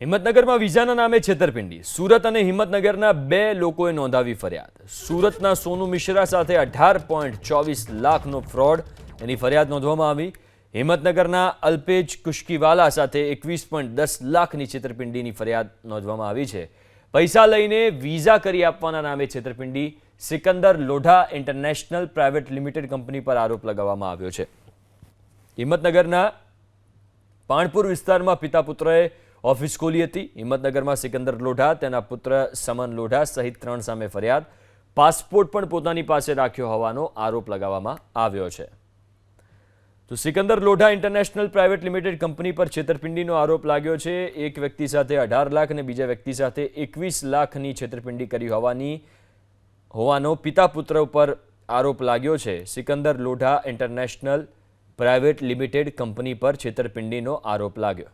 હિંમતનગરમાં વિઝાના નામે છેતરપિંડી. સુરત અને હિંમતનગરના બે લોકોએ નોંધાવી ફરિયાદ. સુરતના સોનુ મિશ્રા સાથે 18.24 લાખનો ફ્રોડ, એની ફરિયાદ નોંધવામાં આવી. હિંમતનગરના અલ્પેજ કુશ્કીવાલા સાથે 21.10 લાખની છેતરપિંડીની ફરિયાદ નોંધવામાં આવી છે. પૈસા લઈને વિઝા કરી આપવાના નામે છેતરપિંડી. Sikandar Lodha international private limited company પર આરોપ લગાવવામાં આવ્યો છે. હિંમતનગરના પાણપુર વિસ્તારમાં પિતા પુત્રએ ઓફિસ ખોલી હતી. હિંમતનગરમાં સિકંદર લોઢા, તેના પુત્ર સમન લોઢા સહિત 3 સામે ફરિયાદ. પાસપોર્ટ પણ પોતાની પાસે રાખ્યો હોવાનો આરોપ લગાવવામાં આવ્યો છે. તો Sikandar Lodha international private limited company પર છેતરપિંડીનો આરોપ લાગ્યો છે. એક વ્યક્તિ સાથે 18 લાખ અને બીજા વ્યક્તિ સાથે 21 લાખની છેતરપિંડી કરી હોવાનો પિતા પુત્ર ઉપર આરોપ લાગ્યો છે. Sikandar Lodha international private limited company પર છેતરપિંડીનો આરોપ લાગ્યો.